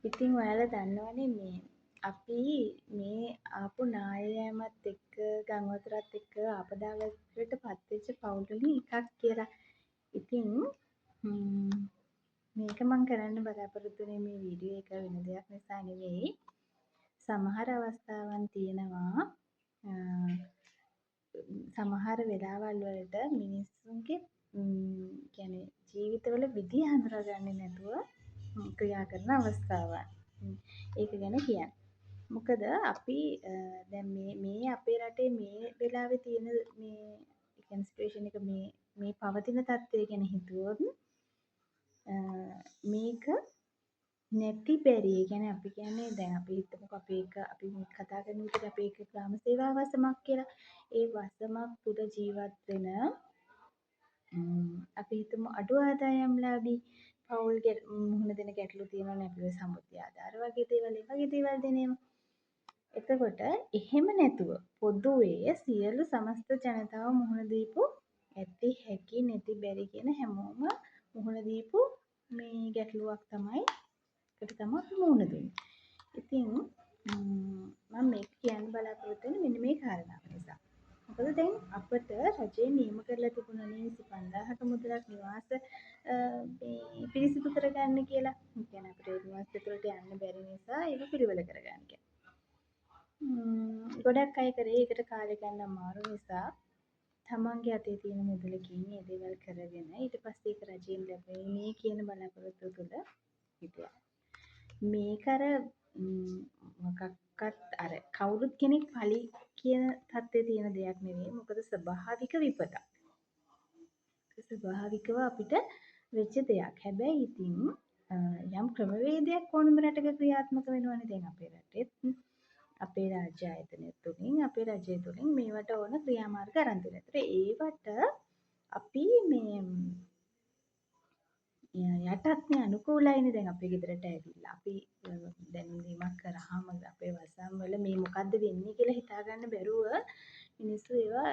ඉතින් ඔයාලා දන්නවනේ මේ අපි මේ ආපු නායෑමත් එක්ක ගම් වතුරත් එක්ක ආපදාවලට පත්වෙච්ච පවුල් වලින් එකක් කියලා. ඉතින් මේක මම කරන්න බලාපොරොත්තු වෙන්නේ මේ වීඩියෝ එක වෙන දෙයක් නිසා නෙවෙයි. සමහර අවස්ථාවන් තියෙනවා සමහර වෙලාවල් වලට මිනිස්සුන්ගේ කියන්නේ ජීවිතවල විදිය හඳුනාගන්නේ නැතුව ක්‍රියා කරන අවස්ථාවන්. ඒක ගැන කියන්න. මොකද අපි දැන් මේ අපේ රටේ මේ වෙලාවේ තියෙන මේ කියන්නේ සිටුේෂන් එක මේ පවතින තත්ත්වය ගැන හිතුවොත් මේක නැති බැරි. ඒ කියන්නේ අපි කියන්නේ දැන් අපි හිතමුකෝ අපි මේ කතා කරන විදිහට අපි එක ග්‍රාම සේවා වසමක් කියලා. ඒ වසමක් තුල ජීවත් වෙන අපි හිතමු අඩු ආදායම්ලාභී පවුල් මුහුණ දෙන ගැටලු තියෙනවනේ අපිව සම්මුති ආධාර වගේ දේවල් ඒ වගේ දේවල් දෙනේම. එතකොට එහෙම නැතුව පොදුවේ සියලු සමස්ත ජනතාව මුහුණ දීපු ඇති හැකි නැති බැරි කියන හැමෝම මුහුණ දීපු මේ ගැටලුවක් තමයි ඒකට තමයි අපි මුහුණ දෙන්නේ. ඉතින් මම මේක කියන්න බලාපොරොත්තු වෙන්නේ මෙන්න මේ කාරණාව නිසා. මොකද දැන් අපිට රජයෙන් නියම කරලා තිබුණනේ 25000ක මුදලක් නිවාස මේ පිරිසිදු කරගන්න කියලා. ඒ කියන්නේ අපිට නිවාස දෙකකට යන්න බැරි නිසා ඒක පිළිවෙල කරගන්න කියලා. ගොඩක් අය කරේ ඒකට කාලය ගන්න අමාරු නිසා තමන්ගේ අතේ තියෙන මුදලකින් මේ දේවල් කරගෙන ඊට පස්සේ ඒක රජයෙන් ලැබෙන්නේ මේ කියන බලාපොරොත්තු තුළ හිටියා. මේක අර මොකක්වත් අර කවුරුත් කෙනෙක් පලි කියන තත්ත්වයේ තියෙන දෙයක් නෙවෙයි. මොකද ස්වභාවික විපතක්. ස්වභාවිකව අපිට වෙච්ච දෙයක්. හැබැයි ඉතින් යම් ක්‍රමවේදයක් ඕනම රටක ක්‍රියාත්මක වෙනවනේ. දැන් අපේ රටෙත් අපේ රාජ්‍ය ආයතන තුලින් අපේ රජය තුලින් මේවට ඕන ක්‍රියාමාර්ග අරන් තියෙනවා. ඒවට අපි මේ යටත්නේ අනුකූලයිනේ. දැන් අපේ ගෙදරට ඇවිල්ලා අපි දැනුම්දීමක් කරාම අපේ වසම් වල මේ මොකද්ද වෙන්නේ කියලා හිතා ගන්න බැරුව මිනිස්සු ඒවා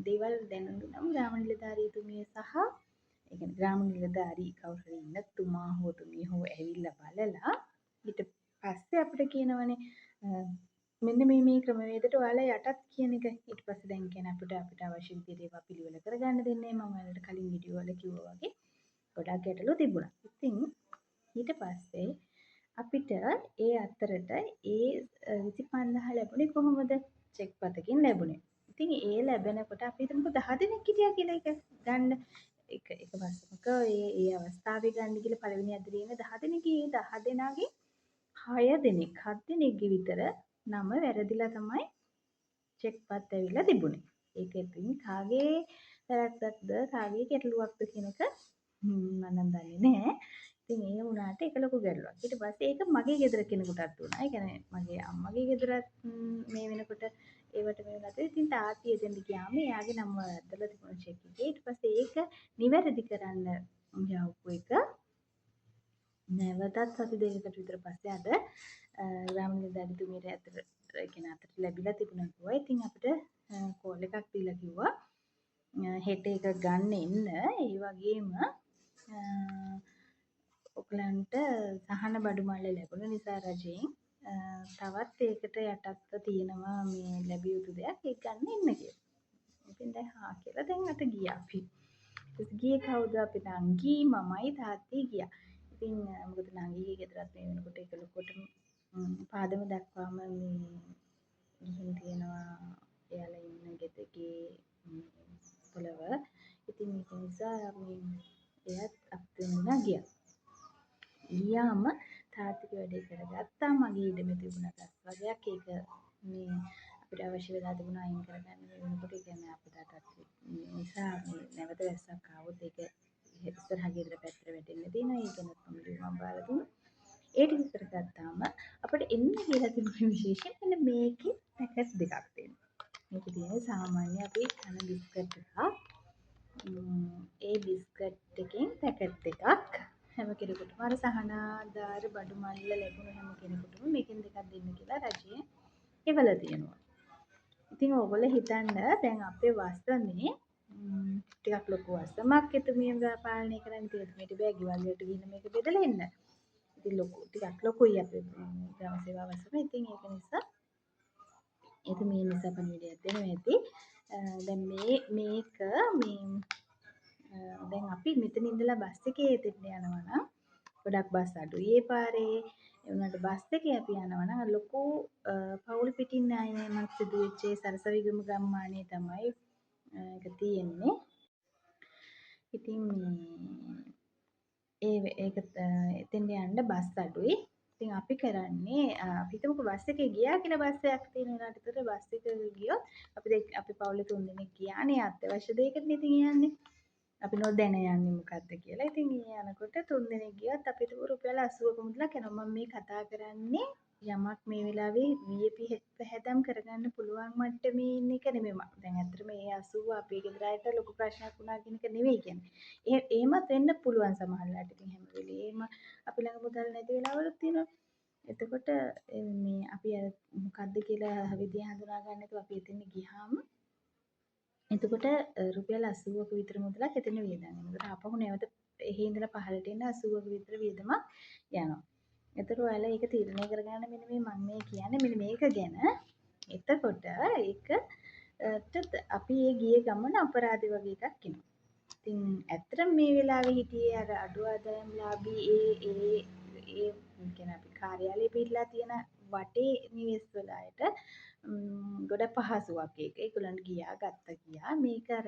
දේවල් දැනුම් දුන්නාම ග්‍රාම නිලධාරීතුමිය සහ ඒ කියන්නේ ග්‍රාම නිලධාරී කවුරු හරි ඉන්න තුමා හෝ තුමිය හෝ ඇවිල්ලා බලලා ඊට පස්සේ අපිට කියනවනේ මෙන්න මේ ක්‍රමවේදයට ඔයාලා යටත් කියන එක. ඊට පස්සේ දැන් කියන්නේ අපිට අවශ්‍ය විදිහට ඒවා පිළිවෙල කරගන්න දෙන්නේ. මම ඔයාලට කලින් වීඩියෝ වල කිව්වා වගේ ගොඩක් ගැටලු තිබුණා. ඉතින් ඊට පස්සේ අපිට ඒ අතරට ඒ 25000 ලැබුණේ කොහොමද? චෙක් පතකින් ලැබුණේ. ඉතින් ඒ ලැබෙනකොට අපි හිතමුකෝ 10 දෙනෙක් හිටියා කියලා ඒක ගන්න. එක වසමක ඒ අවස්ථාවේ ගන්න කියලා පළවෙනි අදිරියේ 10 දෙනෙක්. ඒ 10 දෙනාගේ 7 දෙනෙක්ගේ විතර නම වැරදිලා තමයි චෙක් පත් ඇවිල්ලා තිබුණේ. ඒක ඉතින් කාගේ වැරද්දක්ද කාගේ ගැටලුවක්ද කියන එක මම නම් දන්නේ නැහැ. ඉතින් ඒ වුණාට ඒක ලොකු ගැටලුවක්. ඊට පස්සේ ඒක මගේ ගෙදර කෙනෙකුටත් වුණා. ඒ කියන්නේ මගේ අම්මගේ ගෙදරත් මේ වෙනකොට ඒවට මේ වුණා. ඉතින් තාත්තිය එතෙන්ට ගියාම එයාගේ නම වැරද්දලා තිබුණා චෙක් එකේ. ඊට පස්සේ ඒක නිවැරදි කරන්න යවපු එක නැවතත් සති දෙකකට විතර පස්සේ අද ග්‍රාම නිලධාරීතුමියට අතට ලැබිලා තිබුණා කිව්වා. ඉතින් අපිට කෝල් එකක් දීලා කිව්වා හෙට එක ගන්න එන්න. ඒ වගේම ඔයගලන්ට සහන බඩු මල්ල ලැබුණ නිසා රජයෙන් තවත් ඒකට යටත්ව තියෙනවා මේ ලැබිය යුතු දෙයක් ඒක ගන්න එන්න කියලා. ඉතින් දැන් හා කියලා දැන් අත ගියා අපි. ඊට ගියේ කවුද? අපේ නංගි මමයි තාත්තයි ගියා. ඉතින් මොකද නංගිගේ ගෙදරත් මේ වෙනකොට ඒක ලොකටම පාදම දක්වාම මේ ගිහින් තියෙනවා එයාලා ඉන්න ගෙදරේ පොළව. ඉතින් ඒක නිසා මේ එයාත් අපිට මුණා ගියා. ගියාම තාත්තිගේ වැඩේ කරගත්තා. මගේ ඉඩම තිබුණා ගස් වගේක් ඒක මේ අපිට අවශ්‍ය වෙලා තිබුණා අයින් කරගන්න වෙනකොට ඒ කියන්නේ අපදාටත් නිසා මේ නැවත වැස්සක් ආවොත් ඒක ඉස්සරහ ගෙදර පැත්තට වැටෙන්න තියෙනවා. ඒක නත් මම බාලා දුන්නා. ඒ ටික කරගත්තාම අපිට එන්න කියලා තිබුණ විශේෂයෙන් මෙන්න මේකේ පැකට් දෙකක් තියෙනවා. මේකේ තියෙන සාමාන්‍ය අපි කන බිස්කට් එකක්. ඒ බිස්කට් එකෙන් පැකට් එකක් හැම කෙනෙකුටම අර සහනාධාර බඩු මල්ල ලැබුණ හැම කෙනෙකුටම මේකෙන් දෙකක් දෙන්න කියලා රජයෙන් එවලා තියෙනවා. ඉතින් ඕගොල්ලෝ හිතන්න දැන් අපේ වස්ත්‍රනේ ටිකක් ලොකු වස්ත්‍රමක් එතුමිය පාලනය කරන්න තියෙනවා. මේක බෑ ගෙවල් වලට ගිහින් මේක බෙදලා එන්න. ඉතින් ටිකක් ලොකුයි අපේ ග්‍රාම සේවා වසම. ඉතින් ඒක නිසා ඉතින් මේ නිසා පණිවිඩයක් දෙනවා ඇති. දැන් මේක දැන් අපි මෙතන ඉඳලා බස් එකේ එතෙන්ට යනවා නම් ගොඩක් බස් අඩුයි ඒ පාරේ. ඒ වුණාට බස් එකේ අපි යනවා නම් ලොකු පවුල් පිටින් ණයමක් සිදු වෙච්ච සරසවිගම ගම්මානේ තමයි ඒක තියෙන්නේ. ඉතින් ඒක එතෙන්ට යන්න බස් අඩුයි. ඉතින් අපි කරන්නේ අපි හිතමුකෝ බස් එකේ ගියා කියලා බස් එකක් තියෙන වෙලාවට ඒතර බස් එක ගියොත් අපි පවුලේ 3 දෙනෙක් ගියානේ අත්‍යවශ්‍ය දෙයකට ඉතින් යන්නේ. අපි නොදැන යන්නේ මොකද්ද කියලා. ඉතින් යනකොට 3 දෙනෙක් ගියත් අපිට රුපියල් 80ක මුදලක් යනවා. මම මේ කතා කරන්නේ යමක් මේ වෙලාවේ VIP පැහැදම් කරගන්න පුළුවන් මට්ටමේ ඉන්න එක නෙමෙයි. දැන් ඇත්තටම මේ 80 අපේ ගෙදර අයට ලොකු ප්‍රශ්නයක් වුණා කියන එක නෙවෙයි කියන්නේ. එහෙමත් වෙන්න පුළුවන් සමහරවිට. ඉතින් හැම වෙලේම අපි ළඟ මුදල් නැති වෙලාවලුත් තියෙනවා. එතකොට මේ අපි අර මොකද්ද කියලා විදිය හඳුනා ගන්න නැතුව අපි එතන ගියාම එතකොට රුපියල් 80ක විතර මුදලක් එතන වියදම් වෙනවා. ඒකට ආපහු නැවත එහි ඉඳලා පහළට එන්න 80ක විතර වියදමක් යනවා. එතකොට ඔයාලා ඒක තීරණය කරගන්න මෙන්න මම මේ කියන්නේ මෙන්න මේක ගැන. එතකොට ඒකට අපි ඒ ගිය ගමන අපරාධ වගේ එකක් එනවා. ඉතින් ඇත්තටම මේ වෙලාවේ හිටියේ අර අඩු ආදායම්ලාභී ඒ කියන්නේ අපි කාර්යාලයේ පිටලා තියෙන වටේ නිවෙස් වල අයට ගොඩක් පහසුවක් ඒක. ඒගොල්ලන්ට ගියා. මේක අර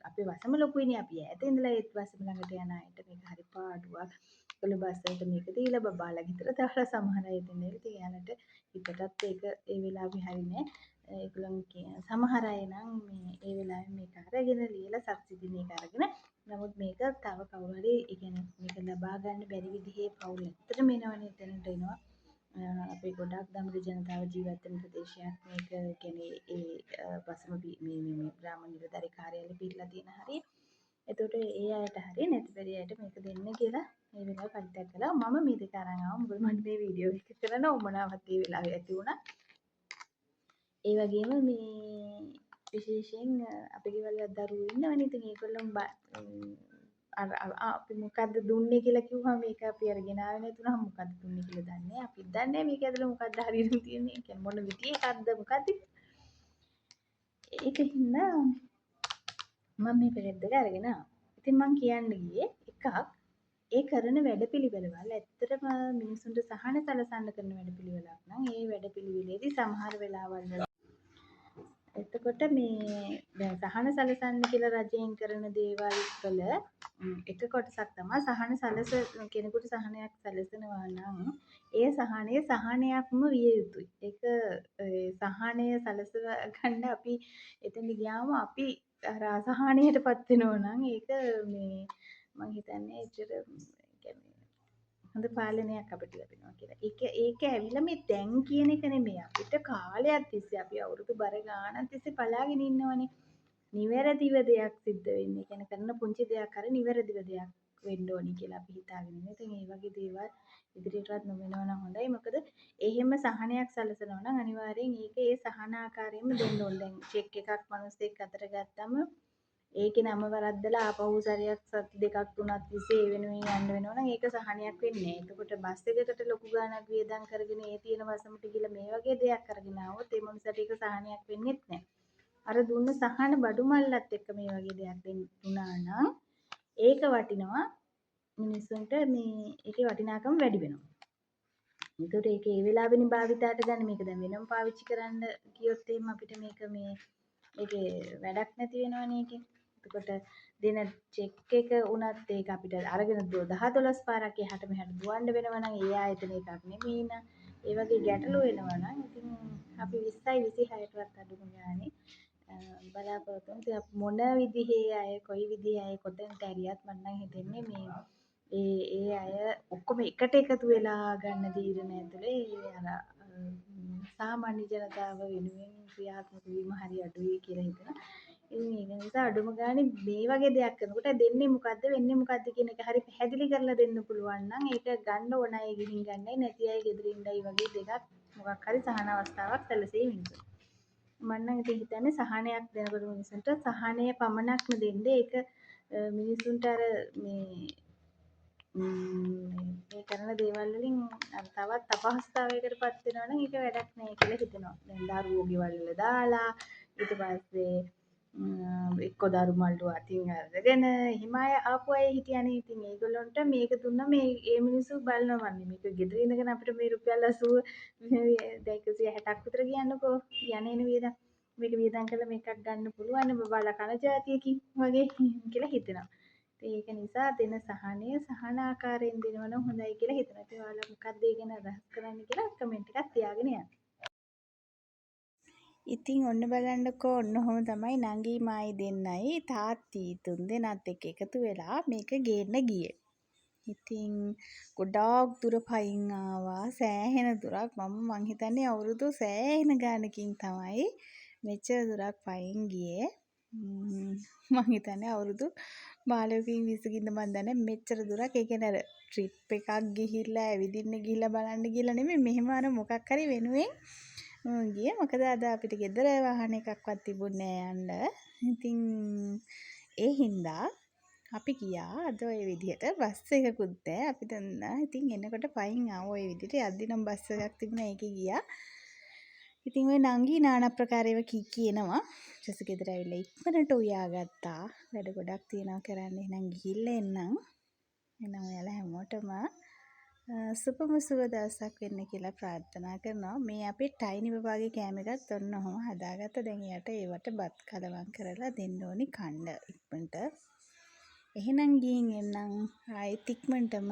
අපේ වසම ලොකුයිනේ අපි ඈත ඉඳලා ඒත් වසම ළඟට යන අයට මේක හරි පාඩුවක්. ඒගොල්ලෝ බස් වලට මේක දීලා බබාලා ගෙදර දාලා සමහර අය ඉතින් එයාලට හිතටත් ඒක ඒ වෙලාවේ හරිනේ. ඒගොල්ලන් සමහර අය නම් ඒ වෙලාවේ මේක අරගෙන ලියලා සබ්සිඩි මේක අරගෙන නමුත් මේක තව කවුරු හරි ඒ කියන්නේ මේක ලබා ගන්න බැරි විදිහේ පවුල් ඇත්තටම එනවනේ එතනට එනවා. අපේ ගොඩක් දමිළ ජනතාව ජීවත් වෙන ප්‍රදේශයක් මේක කියන්නේ ඒ වසම මේ ග්‍රාම නිලධාරී කාර්යාලය පිටලා තියෙන හරිය. එතකොට ඒ අයට හරිය නැති බැරි අයට මේක දෙන්න කියලා මේ වෙලාව පරිත්‍යාග කළා. මම මේ දෙක අරන් ආවා. මොකද මට මේ වීඩියෝ එක කරන උමනාවක් ඒ වෙලාවේ ඇති වුණා. ඒ වගේම මේ විශේෂයෙන් අපේ ගෙවල් වල දරුවෝ ඉන්නවනේ. ඉතින් ඒගොල්ලෝ අපි මොකද්ද දුන්නේ කියලා කිව්වම මේක අපි අරගෙන ආවේ නැතුණා මොකද්ද දුන්නේ කියලා දන්නේ. අපිත් දන්නේ මේක ඇතුළේ මොකද්ද හරියට තියෙන්නේ. ඒ කියන්නේ මොන විදිහේ එකක්ද මොකද්ද. ඒකින්ද මම මේ පැකට් දෙක අරගෙන ආවා. ඉතින් මම කියන්න ගියේ එකක් ඒ කරන වැඩපිළිවෙළවල් ඇත්තටම මිනිසුන්ට සහන සලසන්න කරන වැඩපිළිවෙලක් නම් ඒ වැඩපිළිවෙලේදී සමහර වෙලාවල් එතකොට මේ දැන් සහන සලසන්න කියලා රජයෙන් කරන දේවල් වල එක කොටසක් තමයි සහන කෙනෙකුට සහනයක් සැලසෙනවා නම් ඒ සහනයක්ම විය යුතුයි. ඒක සහනය සලස ගන්න අපි එතන ගියාම අපි අර අසහනයටපත් වෙනවා නම් ඒක මේ මම හිතන්නේ ඇත්තට හොඳ පාලනයක් අපිට ලැබෙනවා කියලා. ඒක ඇවිල්ලා මේ දැන් කියන එක නෙමෙයි. අපිට කාලයක් තිස්සේ අපි අවුරුදු බර ගානක් තිස්සේ බලාගෙන ඉන්නවනේ. නිවැරදිව දෙයක් සිද්ධ වෙන්නේ. කියන්නේ කරන පුංචි දෙයක් හරි නිවැරදිව දෙයක් වෙන්න ඕනි කියලා අපි හිතාගෙන ඉන්නේ. ඉතින් මේ වගේ දේවල් ඉදිරියටවත් නොවෙනවා නම් හොඳයි. මොකද එහෙම සහනයක් සැලසනවා නම් අනිවාර්යෙන් ඒක ඒ සහන ආකාරයෙන්ම දෙන්න ඕනේ. දැන් චෙක් එකක් මිනිස්සෙක් අතට ගත්තම ඒකේ නම වරද්දලා ආපහු සැරයක් සති දෙකක් තුනක් තිස්සේ ඒ වෙනුවෙන් යන්න වෙනවා නම් ඒක සහනයක් වෙන්නේ නැහැ. එතකොට බස් එකකට ලොකු ගාණක් වියදම් කරගෙන ඒ තියෙන වසමට ගිහලා මේ වගේ දෙයක් අරගෙන ආවොත් ඒ මොනසට ඒක සහනයක් වෙන්නේ නැහැ. අර දුන්න සහන බඩු මල්ලත් එක්ක මේ වගේ දෙයක් දුන්නා නම් ඒක වටිනවා මිනිස්සුන්ට මේ ඒකේ වටිනාකම වැඩි වෙනවා. ඒකට ඒක ඒ වෙලාවෙනේ භාවිතයට ගන්න මේක දැන් වෙනම පාවිච්චි කරන්න ගියොත් එහෙම අපිට මේක මේ ඒකේ වැඩක් නැති වෙනවනේ ඒකේ. එතකොට දෙන චෙක් එක උනත් ඒක අපිට අරගෙන 10-12 පාරක් එහාට මෙහාට දුවන්න වෙනවා නම් ඒ ආයතන එකක් නෙමෙයි නා. ඒ වගේ ගැටලු වෙනවා නම් ඉතින් අපි 20යි 26ටවත් අඩුම ගානේ බලාපොරොත්තු වෙන මොන විදිහේ අය කොයි විදිහේ අය කොතෙන්ට ඇරියත් මම නම් හිතන්නේ මේ ඒ අය ඔක්කොම එකට එකතු වෙලා ගන්න තීරණ ඇතුලේ අර සාමාන්‍ය ජනතාව වෙනුවෙන් ක්‍රියාත්මක වීම හරි අඩුයි කියලා හිතනවා. ඉතින් ඒක නිසා අඩුම ගානේ මේ වගේ දෙයක් කරනකොට දෙන්නේ මොකද්ද වෙන්නේ මොකද්ද කියන එක හරි පැහැදිලි කරලා දෙන්න පුළුවන් නම් ඒක ගන්න ඕන අය ගිහින් ගන්නයි නැති අය ගෙදර ඉඳයි වගේ දෙකක් මොකක් හරි සහන අවස්ථාවක් සැලසෙයි මිනිස්සුන්ට. මම නම් ඉතින් හිතන්නේ සහනයක් දෙනකොට මිනිස්සුන්ට සහනය පමණක්ම දෙන්න ඒක මිනිස්සුන්ට අර මේ මේ කරන දේවල් වලින් තවත් අපහසුතාවයකට පත් වෙනවා නම් ඒක වැඩක් නෑ කියලා හිතෙනවා. දැන් දරුවෝ ගෙවල් වල දාලා ඊට පස්සේ එක්ක දරු මල්ලු අතින් අරගෙන එහෙම අය ආපු අය හිටියනේ. ඉතින් ඒගොල්ලන්ට මේක දුන්නා මේ ඒ මිනිස්සු බලනවා වන්නේ. මේක ගෙදර ඉඳගෙන අපිට මේ රුපියල් 80 දැන් 160ක් විතර කියන්නකෝ යන්නේ නේ වියදම්. මේක වියදම් කරලා මේකක් ගන්න පුළුවන් බබාලා කන જાතියකින් වගේ කියලා හිතෙනවා. ඒක නිසා දෙන සහනය සහන ආකාරයෙන් දෙනවා නම් හොඳයි කියලා හිතනවා. ඉතින් ඔයාලා මොකක්ද ඒ ගැන අදහස් කරන්නේ කියලා කමෙන්ට් එකක් තියාගෙන යන්න. ඉතින් ඔන්න බලන්නකෝ ඔන්න ඔහොම තමයි නංගී මායි දෙන්නයි තාත්ති තුන්දෙනාත් එක්ක එකතු වෙලා මේක ගේන්න ගියේ. ඉතින් ගොඩාක් දුර පයින් ආවා සෑහෙන දුරක් මං හිතන්නේ අවුරුදු සෑහෙන ගානකින් තමයි මෙච්චර දුරක් පයින් ගියේ. මං හිතන්නේ අවුරුදු 15කින් 20කින්ද මන් දන්නේ මෙච්චර දුරක් ඒ කියන්නේ අර ට්‍රිප් එකක් ගිහිල්ලා ඇවිදින්න ගිහිල්ලා බලන්න ගිහලා නෙමෙයි මෙහෙම අර මොකක් හරි වෙනුවෙන් ගියේ. මොකද අද අපිට ගෙදර වාහන එකක්වත් තිබුණේ නෑ යන්න. ඉතින් ඒ හින්දා අපි ගියා අද ඔය විදිහට බස් එකකුත් නැහැ අපි දන්නා. ඉතින් එනකොට පයින් ආව ඔය විදිහට යද්දි නම් බස් එකක් තිබුණා ඒකේ ගියා. ඉතින් ඔය නංගි নানা ප්‍රකාර ඒවා කියනවා. ඊට ගෙදර ඇවිල්ලා ඉක්මනට උයාගත්තා. වැඩ ගොඩක් තියෙනවා කරන්න. එහෙනම් ගිහිල්ලා එන්නම්. එහෙනම් ඔයාලා හැමෝටම සුපම සුබ දවසක් වෙන්න කියලා ප්‍රාර්ථනා කරනවා. මේ අපේ ටයිනි බබාගේ කෑම එකත් ඔන්න ඔහම හදාගත්ත. දැන් එයාට ඒවට බත් කලවම් කරලා දෙන්න ඕනි කන්න ඉක්මනට. එහෙනම් ගිහින් එන්නම් ආයෙත් ඉක්මනටම